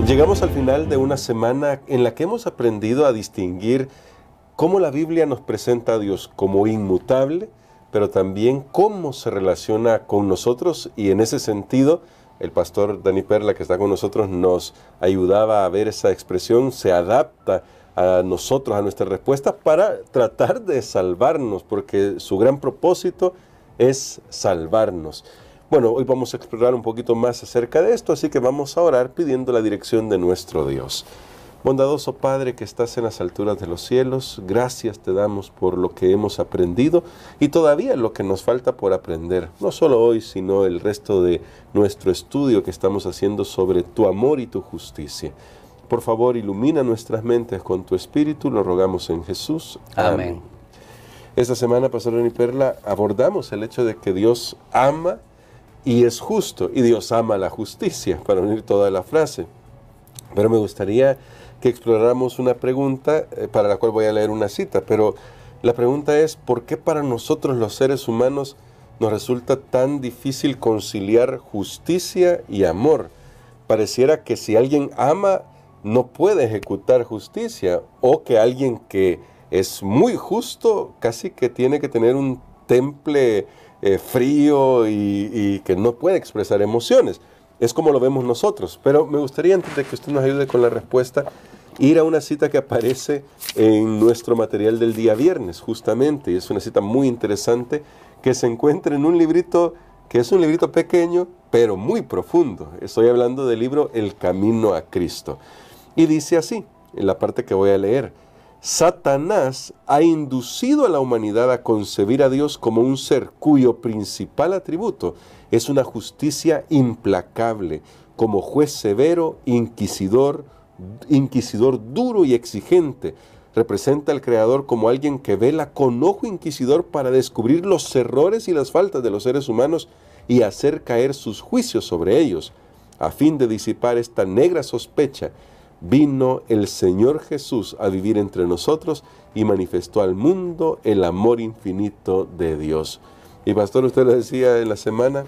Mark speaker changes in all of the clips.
Speaker 1: Llegamos al final de una semana en la que hemos aprendido a distinguir cómo la Biblia nos presenta a Dios como inmutable, pero también cómo se relaciona con nosotros, y en ese sentido el pastor Dani Perla, que está con nosotros, nos ayudaba a ver esa expresión, se adapta a nosotros, a nuestra respuesta, para tratar de salvarnos, porque su gran propósito es salvarnos. Bueno, hoy vamos a explorar un poquito más acerca de esto, así que vamos a orar pidiendo la dirección de nuestro Dios. Bondadoso Padre que estás en las alturas de los cielos, gracias te damos por lo que hemos aprendido y todavía lo que nos falta por aprender, no solo hoy, sino el resto de nuestro estudio que estamos haciendo sobre tu amor y tu justicia. Por favor, ilumina nuestras mentes con tu Espíritu, lo rogamos en Jesús. Amén. Esta semana, Pastor Dani Perla, abordamos el hecho de que Dios ama y es justo, y Dios ama la justicia, para unir toda la frase. Pero me gustaría que exploráramos una pregunta para la cual voy a leer una cita, pero la pregunta es, ¿por qué para nosotros los seres humanos nos resulta tan difícil conciliar justicia y amor? Pareciera que si alguien ama, no puede ejecutar justicia, o que alguien que es muy justo casi que tiene que tener un temple frío y que no puede expresar emociones. Es como lo vemos nosotros, pero me gustaría, antes de que usted nos ayude con la respuesta, ir a una cita que aparece en nuestro material del día viernes, justamente, y es una cita muy interesante que se encuentra en un librito que es un librito pequeño, pero muy profundo. Estoy hablando del libro El Camino a Cristo. Y dice así, en la parte que voy a leer: Satanás ha inducido a la humanidad a concebir a Dios como un ser cuyo principal atributo es una justicia implacable, como juez severo, inquisidor duro y exigente. Representa al Creador como alguien que vela con ojo inquisidor para descubrir los errores y las faltas de los seres humanos y hacer caer sus juicios sobre ellos. A fin de disipar esta negra sospecha, vino el Señor Jesús a vivir entre nosotros y manifestó al mundo el amor infinito de Dios. Y pastor, usted lo decía en la semana,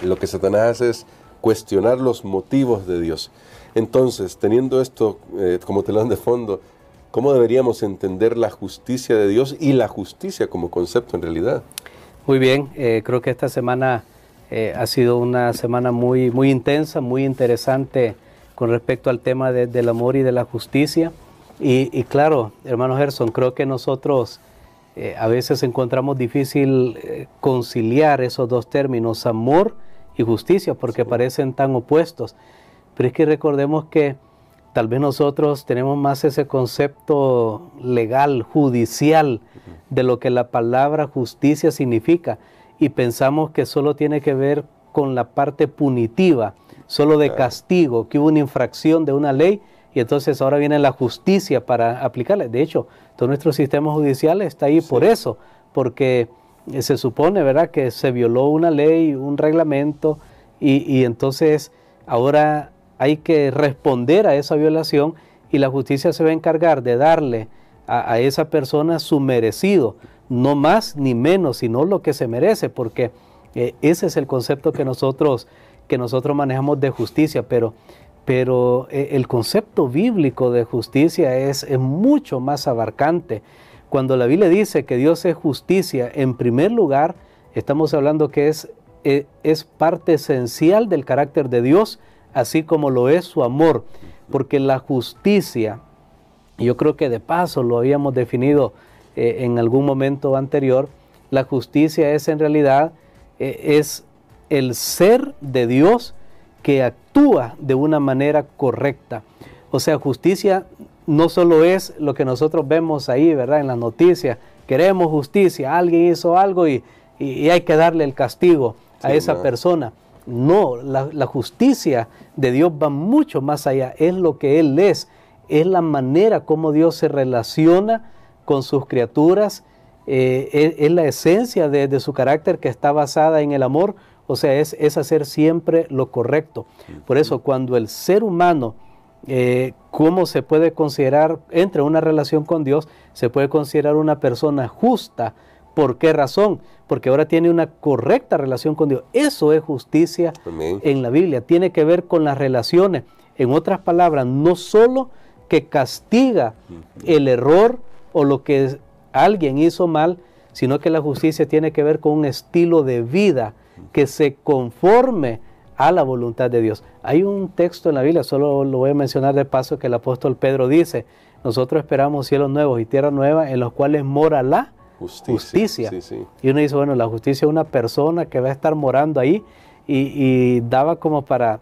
Speaker 1: lo que Satanás hace es cuestionar los motivos de Dios. Entonces, teniendo esto como telón de fondo, ¿cómo deberíamos entender la justicia de Dios y la justicia como concepto en realidad?
Speaker 2: Muy bien, creo que esta semana ha sido una semana muy intensa, muy interesante con respecto al tema del amor y de la justicia. Y claro, hermano Gerson, creo que nosotros a veces encontramos difícil conciliar esos dos términos, amor y justicia, porque parecen tan opuestos. Pero es que recordemos que tal vez nosotros tenemos más ese concepto legal, judicial, de lo que la palabra justicia significa, y pensamos que solo tiene que ver con la parte punitiva, solo de castigo, que hubo una infracción de una ley y entonces ahora viene la justicia para aplicarla. De hecho, todo nuestro sistema judicial está ahí por eso, porque se supone, ¿verdad?, que se violó una ley, un reglamento, y entonces ahora hay que responder a esa violación y la justicia se va a encargar de darle a esa persona su merecido, no más ni menos, sino lo que se merece, porque ese es el concepto que nosotros manejamos de justicia, pero el concepto bíblico de justicia es mucho más abarcante. Cuando la Biblia dice que Dios es justicia, en primer lugar, estamos hablando que es parte esencial del carácter de Dios, así como lo es su amor, porque la justicia, yo creo que de paso lo habíamos definido en algún momento anterior, la justicia es en realidad, es el ser de Dios que actúa de una manera correcta. O sea, justicia no solo es lo que nosotros vemos ahí, ¿verdad?, en las noticias. Queremos justicia, alguien hizo algo y hay que darle el castigo a esa persona. No, la justicia de Dios va mucho más allá, es lo que Él es la manera como Dios se relaciona con sus criaturas, es la esencia de su carácter que está basada en el amor. O sea, es hacer siempre lo correcto. Por eso, cuando el ser humano, ¿cómo se puede considerar, entre una relación con Dios, se puede considerar una persona justa ¿Por qué razón? Porque ahora tiene una correcta relación con Dios. Eso es justicia en la Biblia. Tiene que ver con las relaciones. En otras palabras, no solo que castiga el error o lo que alguien hizo mal, sino que la justicia tiene que ver con un estilo de vida que se conforme a la voluntad de Dios. Hay un texto en la Biblia, solo lo voy a mencionar de paso, que el apóstol Pedro dice: nosotros esperamos cielos nuevos y tierra nueva en los cuales mora la justicia.
Speaker 1: Sí, sí.
Speaker 2: Y uno dice, bueno, la justicia es una persona que va a estar morando ahí, y daba como para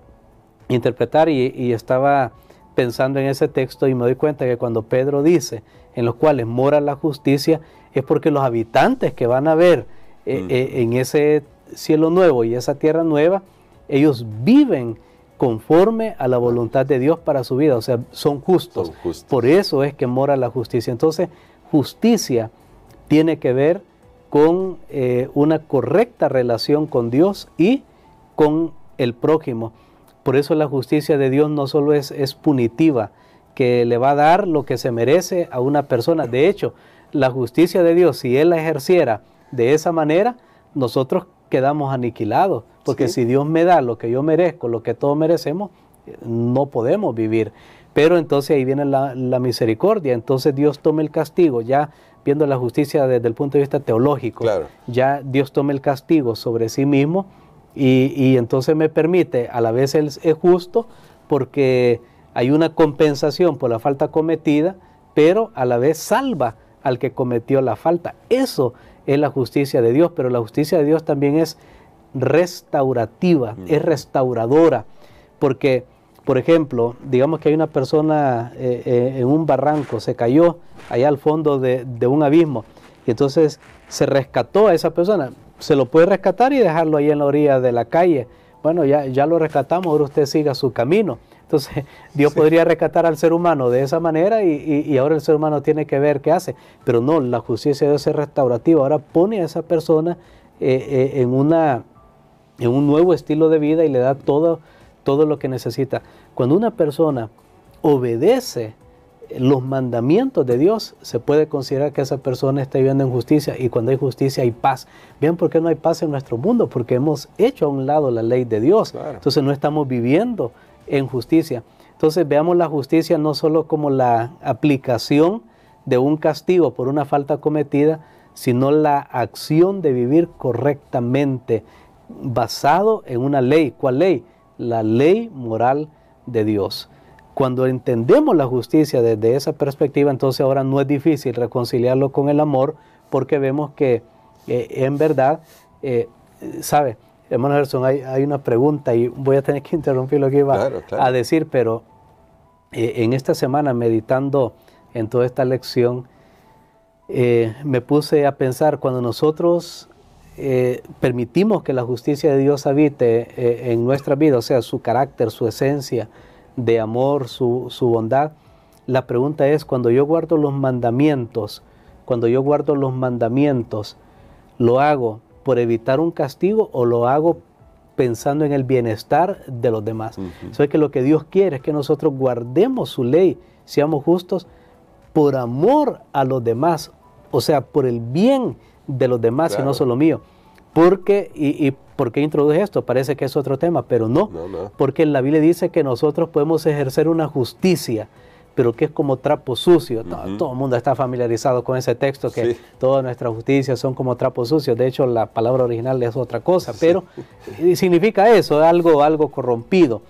Speaker 2: interpretar, y estaba pensando en ese texto y me doy cuenta que cuando Pedro dice en los cuales mora la justicia, es porque los habitantes que van a ver en ese cielo nuevo y esa tierra nueva, ellos viven conforme a la voluntad de Dios para su vida, o sea, son justos. Por eso es que mora la justicia. Entonces, justicia tiene que ver con una correcta relación con Dios y con el prójimo. Por eso la justicia de Dios no solo es punitiva, que le va a dar lo que se merece a una persona. De hecho, la justicia de Dios, si Él la ejerciera de esa manera, nosotros quedamos aniquilados. Porque si Dios me da lo que yo merezco, lo que todos merecemos, no podemos vivir. Pero entonces ahí viene la misericordia. Entonces Dios toma el castigo, ya viendo la justicia desde el punto de vista teológico.
Speaker 1: Claro.
Speaker 2: Ya Dios toma el castigo sobre sí mismo y entonces me permite, a la vez Él es justo porque hay una compensación por la falta cometida, pero a la vez salva al que cometió la falta. Eso es la justicia de Dios, pero la justicia de Dios también es restaurativa, es restauradora, porque, por ejemplo, digamos que hay una persona en un barranco, se cayó allá al fondo de un abismo, y entonces se rescató a esa persona. Se lo puede rescatar y dejarlo ahí en la orilla de la calle. Bueno, ya lo rescatamos, ahora usted siga su camino. Entonces, Dios podría rescatar al ser humano de esa manera y ahora el ser humano tiene que ver qué hace. Pero no, la justicia debe ser restaurativa. Ahora pone a esa persona en un nuevo estilo de vida y le da todo lo que necesita. Cuando una persona obedece los mandamientos de Dios, se puede considerar que esa persona está viviendo en justicia, y cuando hay justicia hay paz. ¿Vean por qué no hay paz en nuestro mundo? Porque hemos hecho a un lado la ley de Dios. Claro. Entonces no estamos viviendo en justicia. Entonces veamos la justicia no solo como la aplicación de un castigo por una falta cometida, sino la acción de vivir correctamente, basado en una ley. ¿Cuál ley? La ley moral de Dios. Cuando entendemos la justicia desde esa perspectiva, entonces ahora no es difícil reconciliarlo con el amor, porque vemos que en verdad, ¿sabe? Hermano Gerson, hay una pregunta y voy a tener que interrumpir lo que iba a decir, pero en esta semana, meditando en toda esta lección, me puse a pensar, cuando nosotros permitimos que la justicia de Dios habite en nuestra vida, o sea, su carácter, su esencia de amor, su bondad, la pregunta es, cuando yo guardo los mandamientos, ¿lo hago por evitar un castigo o lo hago pensando en el bienestar de los demás? Eso es que lo que Dios quiere es que nosotros guardemos su ley, seamos justos por amor a los demás, o sea, por el bien de los demás y no solo mío. Porque, y ¿por qué introduje esto? Parece que es otro tema, pero no. Porque la Biblia dice que nosotros podemos ejercer una justicia, pero que es como trapo sucio. Todo el mundo está familiarizado con ese texto, que todas nuestras justicias son como trapos sucios. De hecho, la palabra original es otra cosa, pero significa eso, algo corrompido.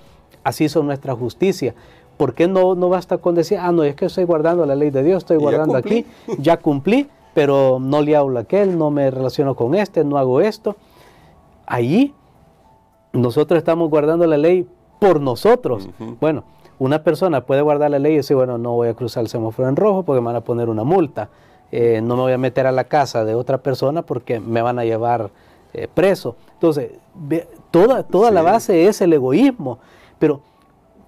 Speaker 2: Así son nuestras justicias. ¿Por qué no basta con decir, no, es que estoy guardando la ley de Dios, estoy guardando aquí, ya cumplí, pero no le hablo a aquel, no me relaciono con este, no hago esto? Allí nosotros estamos guardando la ley por nosotros. Bueno, una persona puede guardar la ley y decir, bueno, no voy a cruzar el semáforo en rojo porque me van a poner una multa. No me voy a meter a la casa de otra persona porque me van a llevar preso. Entonces, toda la base es el egoísmo. Pero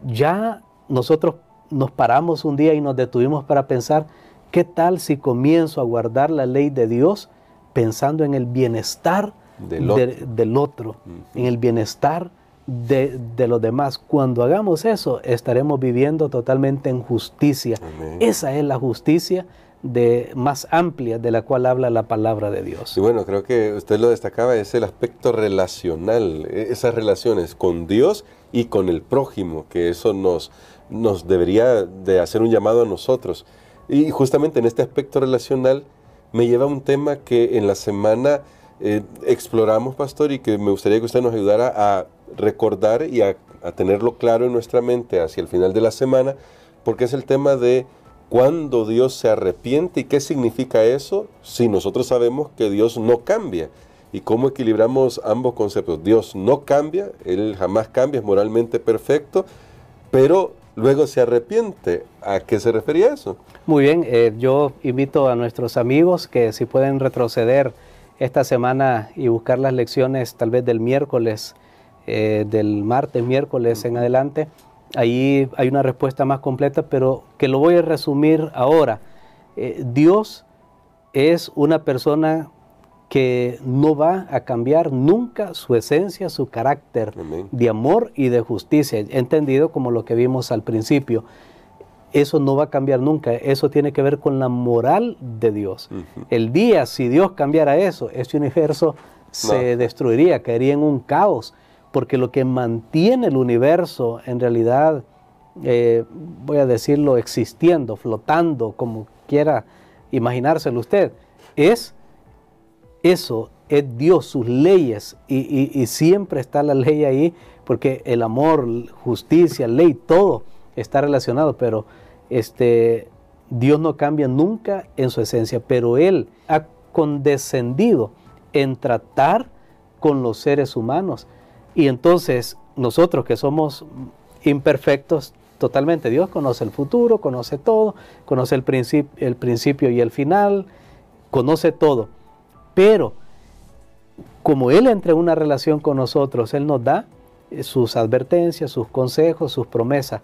Speaker 2: ya nosotros nos paramos un día y nos detuvimos para pensar, ¿qué tal si comienzo a guardar la ley de Dios pensando en el bienestar del otro, en el bienestar de los demás? Cuando hagamos eso, estaremos viviendo totalmente en justicia. Esa es la justicia más amplia de la cual habla la palabra de Dios.
Speaker 1: Y bueno, creo que usted lo destacaba, es el aspecto relacional, esas relaciones con Dios y con el prójimo, que eso nos debería de hacer un llamado a nosotros. Y justamente en este aspecto relacional me lleva a un tema que en la semana exploramos, pastor, y que me gustaría que usted nos ayudara a recordar y a tenerlo claro en nuestra mente hacia el final de la semana, porque es el tema de cuándo Dios se arrepiente y qué significa eso si nosotros sabemos que Dios no cambia. Y cómo equilibramos ambos conceptos. Dios no cambia, Él jamás cambia, es moralmente perfecto, pero luego se arrepiente. ¿A qué se refería eso?
Speaker 2: Muy bien, yo invito a nuestros amigos que si pueden retroceder esta semana y buscar las lecciones tal vez del miércoles, del martes, miércoles en adelante, ahí hay una respuesta más completa, pero que lo voy a resumir ahora. Dios es una persona que no va a cambiar nunca su esencia, su carácter de amor y de justicia, entendido como lo que vimos al principio. Eso no va a cambiar nunca, eso tiene que ver con la moral de Dios. El día, si Dios cambiara eso, este universo se destruiría, caería en un caos, porque lo que mantiene el universo en realidad, voy a decirlo, existiendo, flotando, como quiera imaginárselo usted, es eso, es Dios, sus leyes, y siempre está la ley ahí, porque el amor, justicia, ley, todo está relacionado, pero Dios no cambia nunca en su esencia, pero Él ha condescendido en tratar con los seres humanos. Y entonces nosotros que somos imperfectos totalmente, Dios conoce el futuro, conoce todo, conoce el principio y el final, conoce todo. Pero como Él entra en una relación con nosotros, Él nos da sus advertencias, sus consejos, sus promesas.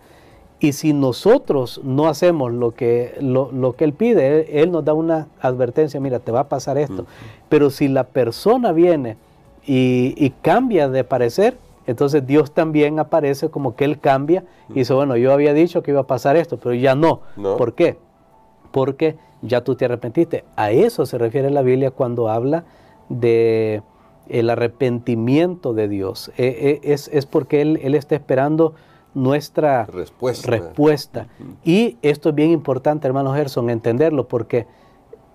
Speaker 2: Y si nosotros no hacemos lo que Él pide, Él nos da una advertencia, mira, te va a pasar esto. Pero si la persona viene y cambia de parecer, entonces Dios también aparece como que Él cambia y dice, bueno, yo había dicho que iba a pasar esto, pero ya no. ¿Por qué? Porque ya tú te arrepentiste. A eso se refiere la Biblia cuando habla de el arrepentimiento de Dios. Es porque Él está esperando nuestra respuesta. Y esto es bien importante, hermano Gerson, entenderlo, porque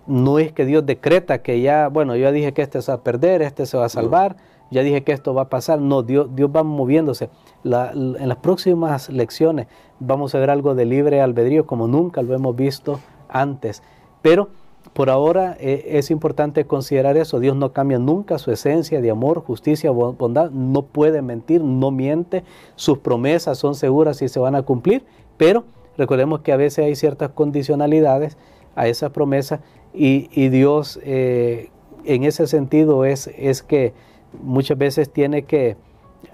Speaker 2: no es que Dios decreta que ya, bueno, yo ya dije que este se va a perder, este se va a salvar, ya dije que esto va a pasar. No, Dios va moviéndose. En las próximas lecciones vamos a ver algo de libre albedrío como nunca lo hemos visto antes. Pero por ahora es importante considerar eso. Dios no cambia nunca su esencia de amor, justicia, bondad. No puede mentir, no miente. Sus promesas son seguras y se van a cumplir. Pero recordemos que a veces hay ciertas condicionalidades a esas promesas. Y Dios en ese sentido es que muchas veces tiene que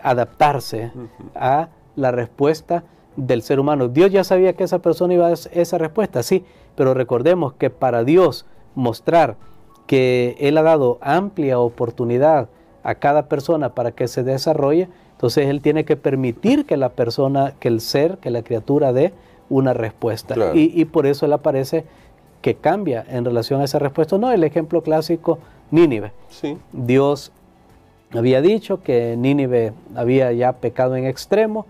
Speaker 2: adaptarse a la respuesta del ser humano. Dios ya sabía que esa persona iba a dar esa respuesta, sí, pero recordemos que para Dios mostrar que Él ha dado amplia oportunidad a cada persona para que se desarrolle, entonces Él tiene que permitir que la persona, que el ser, que la criatura dé una respuesta. Claro. Y por eso Él aparece que cambia en relación a esa respuesta. No, el ejemplo clásico, Nínive. Sí. Dios había dicho que Nínive había ya pecado en extremo,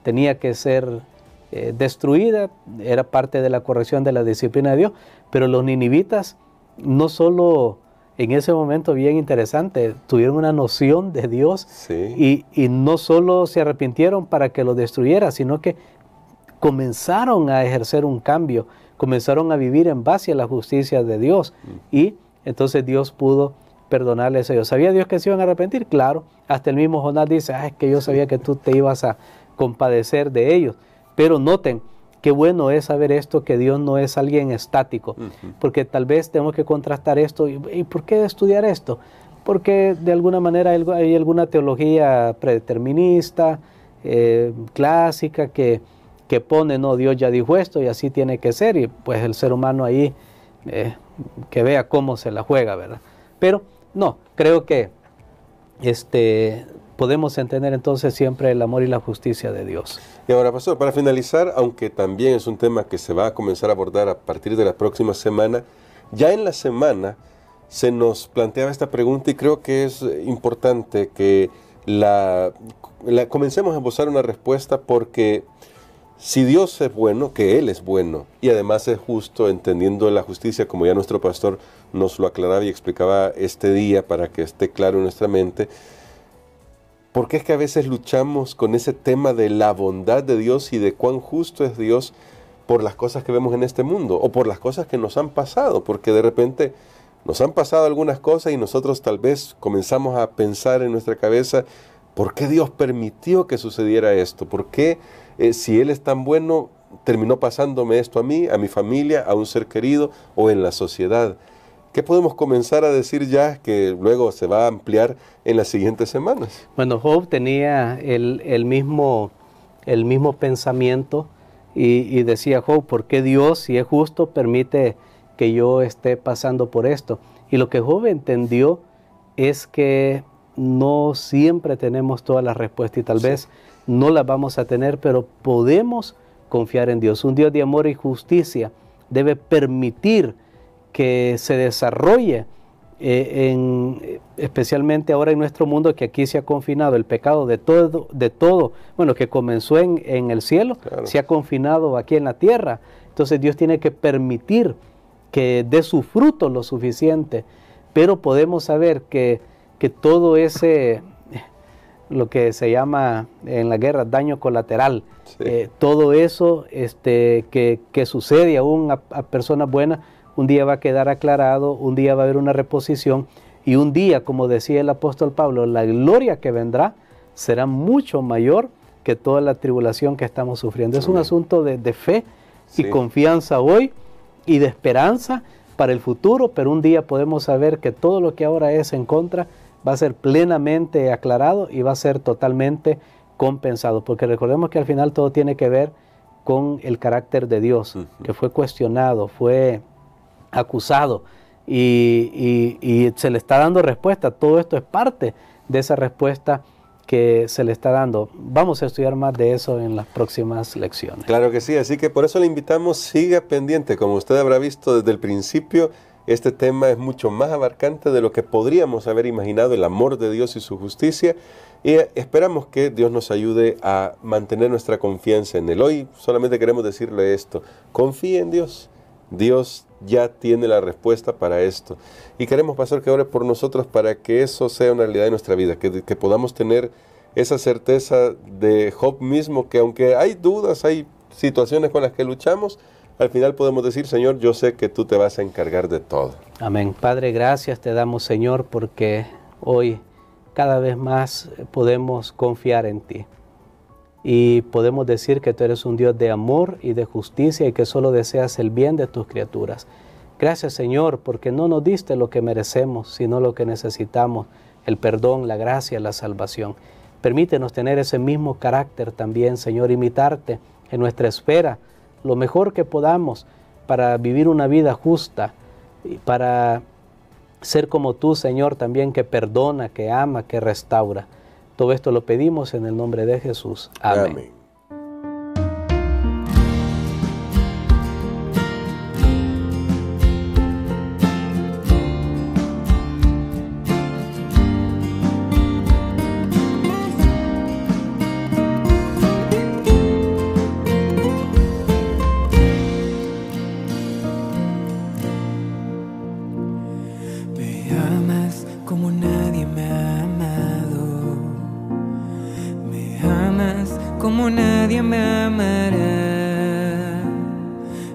Speaker 2: tenía que ser destruida, era parte de la corrección de la disciplina de Dios, pero los ninivitas no solo en ese momento bien interesante, tuvieron una noción de Dios, sí, y no solo se arrepintieron para que lo destruyera, sino que comenzaron a ejercer un cambio, comenzaron a vivir en base a la justicia de Dios, y entonces Dios pudo perdonarles a ellos. ¿Sabía Dios que se iban a arrepentir? Claro, hasta el mismo Jonás dice, es que yo sabía que tú te ibas a compadecer de ellos. Pero noten, qué bueno es saber esto, que Dios no es alguien estático, porque tal vez tenemos que contrastar esto. ¿Y por qué estudiar esto? Porque de alguna manera hay alguna teología predeterminista, clásica, que pone, no, Dios ya dijo esto y así tiene que ser, y pues el ser humano ahí que vea cómo se la juega, ¿verdad? Pero no, creo que podemos entender entonces siempre el amor y la justicia de Dios.
Speaker 1: Y ahora, pastor, para finalizar, aunque también es un tema que se va a comenzar a abordar a partir de la próxima semana, ya en la semana se nos planteaba esta pregunta y creo que es importante que comencemos a esbozar una respuesta, porque si Dios es bueno, que Él es bueno y además es justo, entendiendo la justicia como ya nuestro pastor nos lo aclaraba y explicaba este día para que esté claro en nuestra mente, ¿por qué es que a veces luchamos con ese tema de la bondad de Dios y de cuán justo es Dios por las cosas que vemos en este mundo o por las cosas que nos han pasado? Porque de repente nos han pasado algunas cosas y nosotros tal vez comenzamos a pensar en nuestra cabeza, ¿por qué Dios permitió que sucediera esto? ¿Por qué, si Él es tan bueno, terminó pasándome esto a mí, a mi familia, a un ser querido o en la sociedad? ¿Qué podemos comenzar a decir ya que luego se va a ampliar en las siguientes semanas?
Speaker 2: Bueno, Job tenía el mismo pensamiento y decía Job, ¿por qué Dios, si es justo, permite que yo esté pasando por esto? Y lo que Job entendió es que no siempre tenemos todas las respuestas y tal vez no las vamos a tener, pero podemos confiar en Dios. Un Dios de amor y justicia debe permitir que se desarrolle, especialmente ahora en nuestro mundo, que aquí se ha confinado el pecado de todo, bueno, que comenzó en el cielo, claro, se ha confinado aquí en la tierra. Entonces Dios tiene que permitir que dé su fruto lo suficiente, pero podemos saber que todo ese, lo que se llama en la guerra daño colateral, todo eso que sucede aún a personas buenas, un día va a quedar aclarado, un día va a haber una reposición, y un día, como decía el apóstol Pablo, la gloria que vendrá será mucho mayor que toda la tribulación que estamos sufriendo. Es un asunto de fe y confianza hoy y de esperanza para el futuro, pero un día podemos saber que todo lo que ahora es en contra va a ser plenamente aclarado y va a ser totalmente compensado, porque recordemos que al final todo tiene que ver con el carácter de Dios, que fue cuestionado, fue acusado y se le está dando respuesta. Todo esto es parte de esa respuesta que se le está dando. Vamos a estudiar más de eso en las próximas lecciones.
Speaker 1: Claro que sí, así que por eso le invitamos, siga pendiente. Como usted habrá visto desde el principio, este tema es mucho más abarcante de lo que podríamos haber imaginado, el amor de Dios y su justicia, y esperamos que Dios nos ayude a mantener nuestra confianza en Él. Hoy solamente queremos decirle esto: confíe en Dios. Dios ya tiene la respuesta para esto. Y queremos, pastor, que ore por nosotros para que eso sea una realidad de nuestra vida, que podamos tener esa certeza de Job mismo, que aunque hay dudas, hay situaciones con las que luchamos, al final podemos decir: Señor, yo sé que tú te vas a encargar de todo.
Speaker 2: Amén. Padre, gracias te damos, Señor, porque hoy cada vez más podemos confiar en ti. Y podemos decir que tú eres un Dios de amor y de justicia y que solo deseas el bien de tus criaturas. Gracias, Señor, porque no nos diste lo que merecemos, sino lo que necesitamos: el perdón, la gracia, la salvación. Permítenos tener ese mismo carácter también, Señor, imitarte en nuestra esfera, lo mejor que podamos, para vivir una vida justa y para ser como tú, Señor, también, que perdona, que ama, que restaura. Todo esto lo pedimos en el nombre de Jesús. Amén. Amén.
Speaker 3: Como nadie me amará,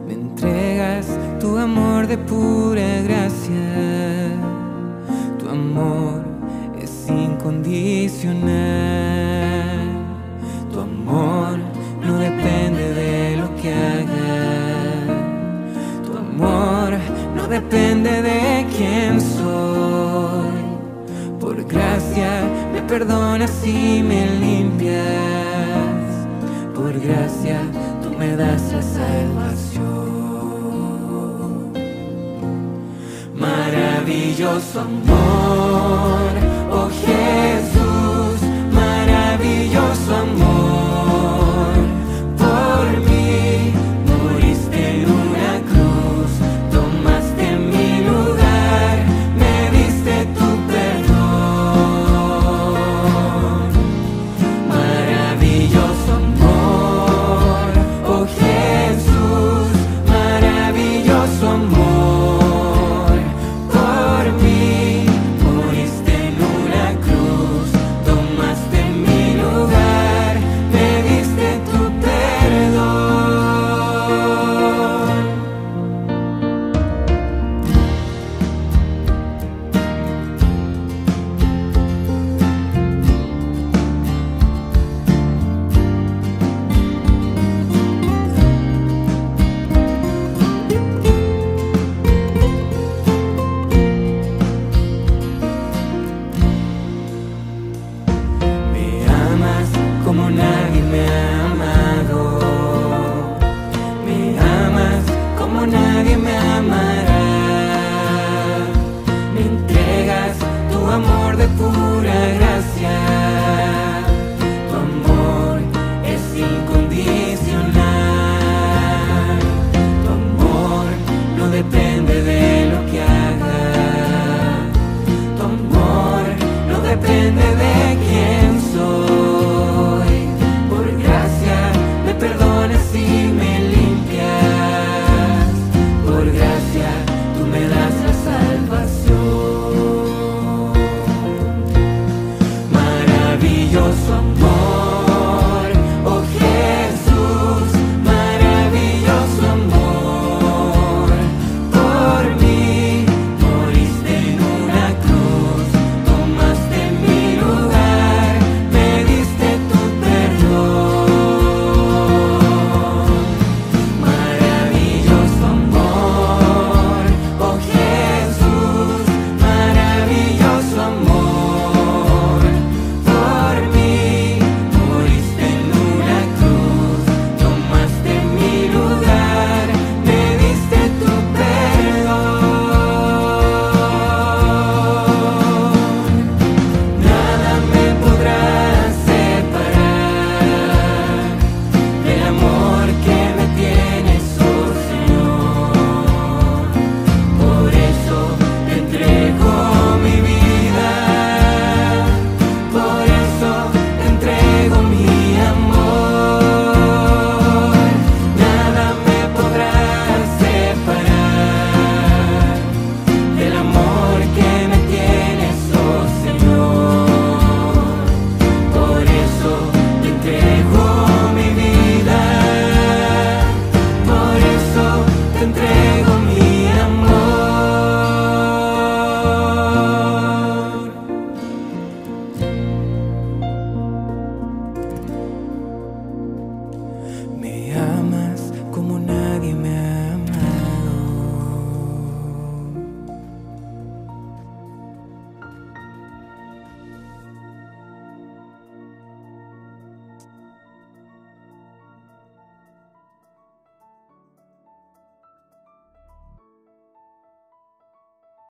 Speaker 3: me entregas tu amor de pura gracia, tu amor es incondicional, tu amor no depende de lo que haga, tu amor no depende de quién soy, por gracia me perdonas y me limpias. Por gracia, tú me das la salvación. Maravilloso amor, oh Jesús.